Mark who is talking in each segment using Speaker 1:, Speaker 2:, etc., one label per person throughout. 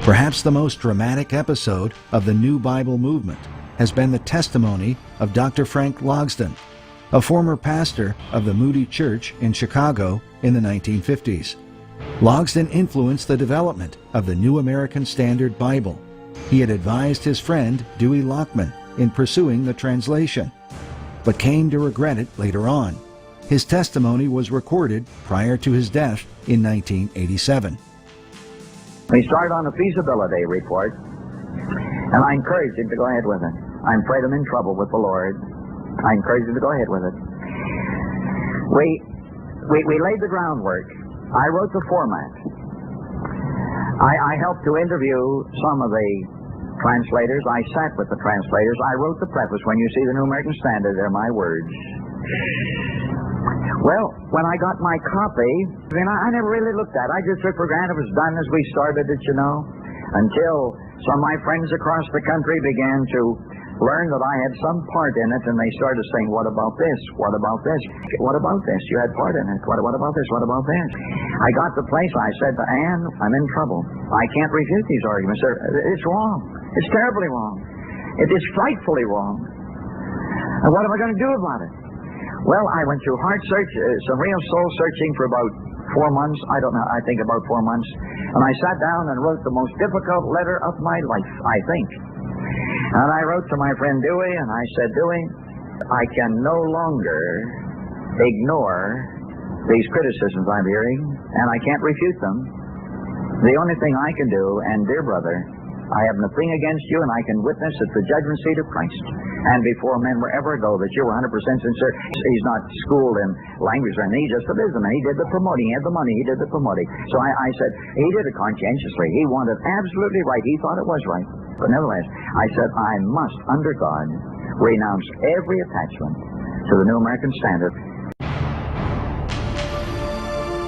Speaker 1: Perhaps the most dramatic episode of the New Bible movement has been the testimony of Dr. Frank Logsdon, a former pastor of the Moody Church in Chicago in the 1950s. Logsdon influenced the development of the New American Standard Bible. He had advised his friend Dewey Lockman in pursuing the translation, but came to regret it later on. His testimony was recorded prior to his death in 1987.
Speaker 2: We started on a feasibility report, and I encouraged him to go ahead with it. I'm afraid I'm in trouble with the Lord. I encouraged him to go ahead with it. We laid the groundwork. I wrote the format. I helped to interview some of the translators. I sat with the translators. I wrote the preface. When you see the New American Standard, they're my words. Well, when I got my copy, I never really looked at it. I just took for granted it was done as we started it, you know, until some of my friends across the country began to learn that I had some part in it, and they started saying, what about this? What about this? What about this? You had part in it. What about this? What about this? I got to the place, I said to Ann, I'm in trouble. I can't refute these arguments. It's wrong. It's terribly wrong. It is frightfully wrong. And what am I going to do about it? Well, I went through heart search, some real soul searching for about 4 months. I don't know, I think about 4 months. And I sat down and wrote the most difficult letter of my life, I think. And I wrote to my friend Dewey, and I said, Dewey, I can no longer ignore these criticisms I'm hearing, and I can't refute them. The only thing I can do, and dear brother, I have nothing against you, and I can witness at the judgment seat of Christ and before men wherever I go that you were 100% sincere. He's not schooled in language or anything. He's just a businessman. He did the promoting. He had the money. He did the promoting. So I said, he did it conscientiously. He wanted absolutely right. He thought it was right. But nevertheless, I said, I must, under God, renounce every attachment to the New American Standard.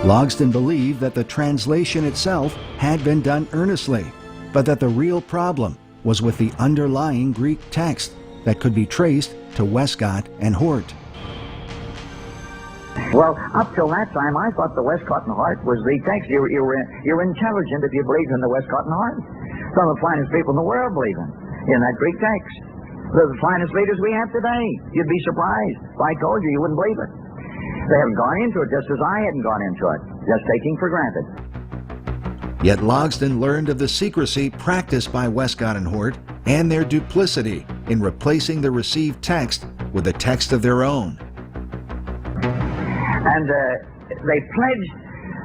Speaker 1: Logsdon believed that the translation itself had been done earnestly, but that the real problem was with the underlying Greek text that could be traced to Westcott and Hort.
Speaker 2: Well, up till that time, I thought the Westcott and Hort was the text. You're intelligent if you believe in the Westcott and Hort. Some of the finest people in the world believe in that Greek text. They're the finest leaders we have today. You'd be surprised. If I told you, you wouldn't believe it. They haven't gone into it just as I hadn't gone into it, just taking for granted.
Speaker 1: Yet Logsdon learned of the secrecy practiced by Westcott and Hort and their duplicity in replacing the received text with a text of their own.
Speaker 2: And they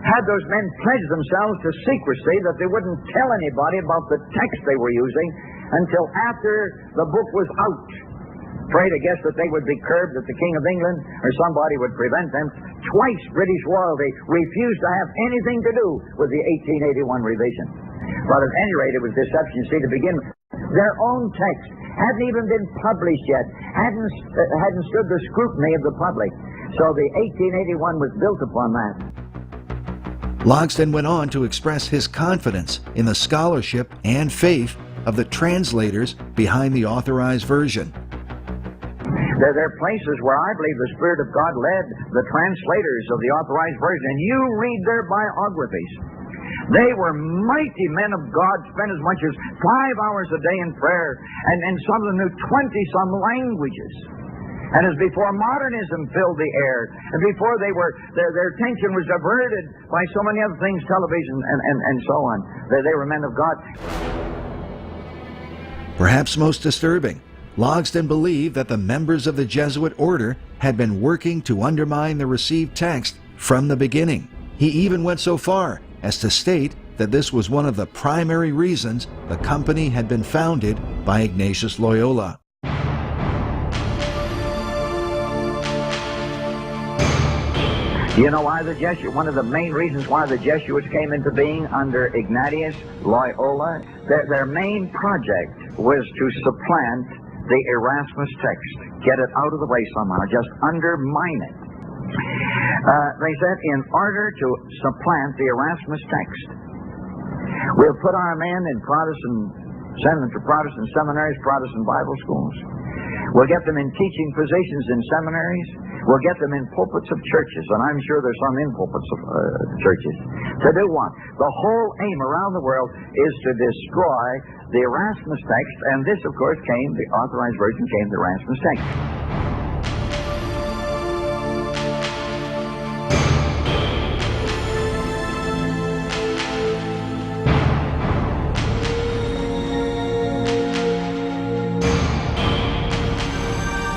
Speaker 2: had those men pledge themselves to secrecy, that they wouldn't tell anybody about the text they were using until after the book was out. Afraid, I guess, that they would be curbed, that the King of England or somebody would prevent them. Twice British royalty refused to have anything to do with the 1881 revision. But at any rate, it was deception, you see, to begin with. Their own text hadn't even been published yet, hadn't stood the scrutiny of the public. So the 1881 was built upon that.
Speaker 1: Logsdon went on to express his confidence in the scholarship and faith of the translators behind the authorized version.
Speaker 2: There are places where I believe the Spirit of God led the translators of the authorized version. And you read their biographies. They were mighty men of God, spent as much as 5 hours a day in prayer, and some of them knew 20-some languages. And as before modernism filled the air, and before their attention was diverted by so many other things, television and so on, they were men of God.
Speaker 1: Perhaps most disturbing, Logsdon believed that the members of the Jesuit order had been working to undermine the received text from the beginning. He even went so far as to state that this was one of the primary reasons the company had been founded by Ignatius Loyola.
Speaker 2: You know why the Jesuits, one of the main reasons why the Jesuits came into being under Ignatius Loyola, their main project was to supplant the Erasmus text, get it out of the way somehow, just undermine it. They said, in order to supplant the Erasmus text, we'll put our men in Protestant, send them to Protestant seminaries, Protestant Bible schools. We'll get them in teaching positions in seminaries. We'll get them in pulpits of churches, and I'm sure there's some in pulpits of churches. To do what? The whole aim around the world is to destroy the Erasmus text, and this, of course, the Authorized Version came, the Erasmus text.